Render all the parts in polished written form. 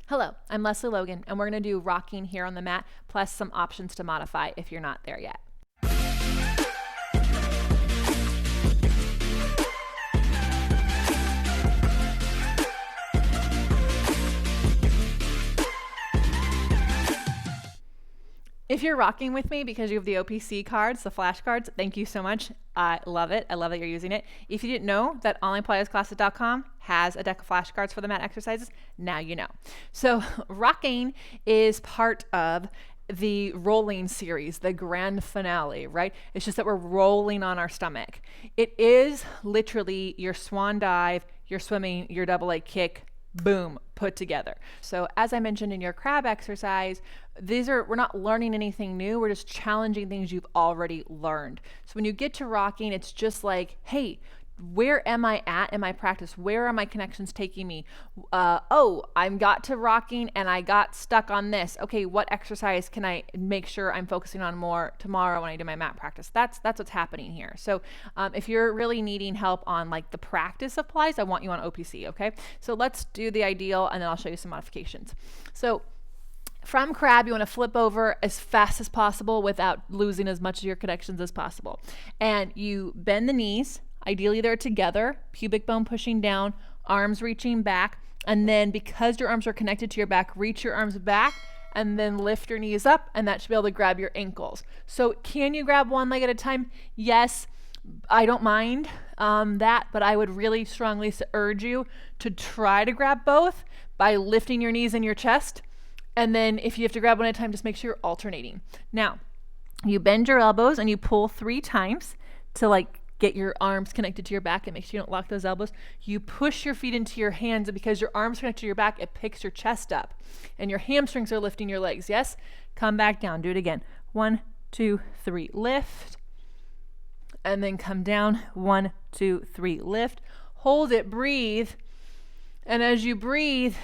Hello, I'm Lesley Logan, and we're going to do rocking here on the mat, plus some options to modify if you're not there yet. If you're rocking with me because you have the OPC cards, the flashcards, thank you so much. I love it. I love that you're using it. If you didn't know that onlinepilatesclasses.com has a deck of flashcards for the mat exercises, now you know. So rocking is part of the rolling series, the grand finale, right? It's just that we're rolling on our stomach. It is literally your swan dive, your swimming, your double leg kick, boom, put together. So as I mentioned in your crab exercise, we're not learning anything new. We're just challenging things you've already learned. So when you get to rocking, it's just like, hey, where am I at in my practice? Where are my connections taking me? I got to rocking and I got stuck on this. Okay, what exercise can I make sure I'm focusing on more tomorrow when I do my mat practice? That's what's happening here. So if you're really needing help on like the practice of Pilates, I want you on OPC, okay? So let's do the ideal and then I'll show you some modifications. So from crab, you want to flip over as fast as possible without losing as much of your connections as possible. And you bend the knees. Ideally, they're together, pubic bone pushing down, arms reaching back, and then because your arms are connected to your back, reach your arms back and then lift your knees up, and that should be able to grab your ankles. So can you grab one leg at a time? Yes, I don't mind that, but I would really strongly urge you to try to grab both by lifting your knees and your chest, and then if you have to grab one at a time, just make sure you're alternating. Now, you bend your elbows and you pull 3 times to get your arms connected to your back and make sure you don't lock those elbows. You push your feet into your hands, and because your arms connected to your back, it picks your chest up. And your hamstrings are lifting your legs, yes? Come back down, do it again. 1, 2, 3, lift. And then come down, 1, 2, 3, lift. Hold it, breathe. And as you breathe,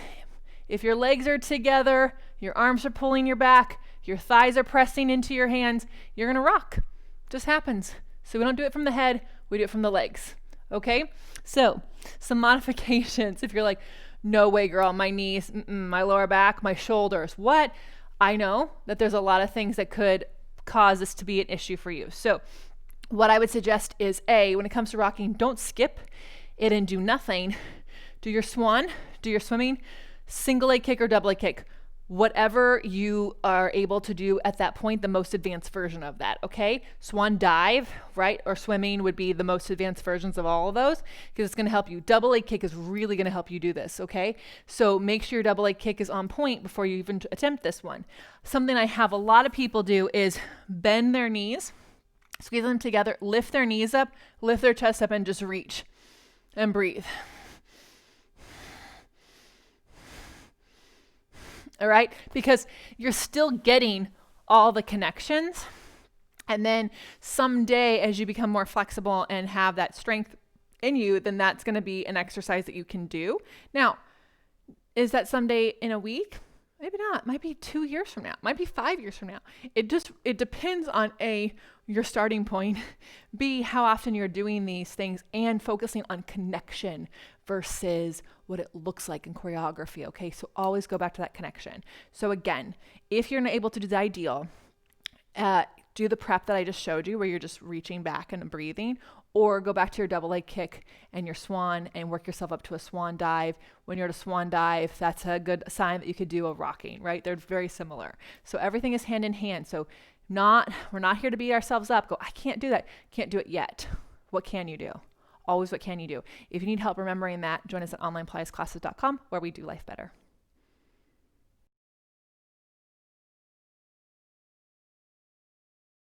if your legs are together, your arms are pulling your back, your thighs are pressing into your hands, you're gonna rock. Just happens. So we don't do it from the head, we do it from the legs, okay? So some modifications. If you're like, no way, girl, my knees, my lower back, my shoulders, what? I know that there's a lot of things that could cause this to be an issue for you. So what I would suggest is when it comes to rocking, don't skip it and do nothing. Do your swan, do your swimming, single leg kick or double leg kick. Whatever you are able to do at that point, the most advanced version of that, okay? Swan dive, right, or swimming would be the most advanced versions of all of those because it's going to help you. Double leg kick is really going to help you do this, okay? So make sure your double leg kick is on point before you even attempt this one. Something I have a lot of people do is bend their knees, squeeze them together, lift their knees up, lift their chest up, and just reach and breathe. All right, because you're still getting all the connections. And then someday, as you become more flexible and have that strength in you, then that's going to be an exercise that you can do. Now, is that someday in a week? Maybe not. It might be 2 years from now. It might be 5 years from now. It depends on your starting point, B, how often you're doing these things, and focusing on connection versus what it looks like in choreography, okay? So always go back to that connection. So again, if you're not able to do the ideal, do the prep that I just showed you where you're just reaching back and breathing, or go back to your double leg kick and your swan and work yourself up to a swan dive. When you're at a swan dive, that's a good sign that you could do a rocking, right? They're very similar. So everything is hand in hand. So we're not here to beat ourselves up. Go, I can't do that. Can't do it yet. What can you do? Always what can you do? If you need help remembering that, join us at onlinepilatesclasses.com where we do life better.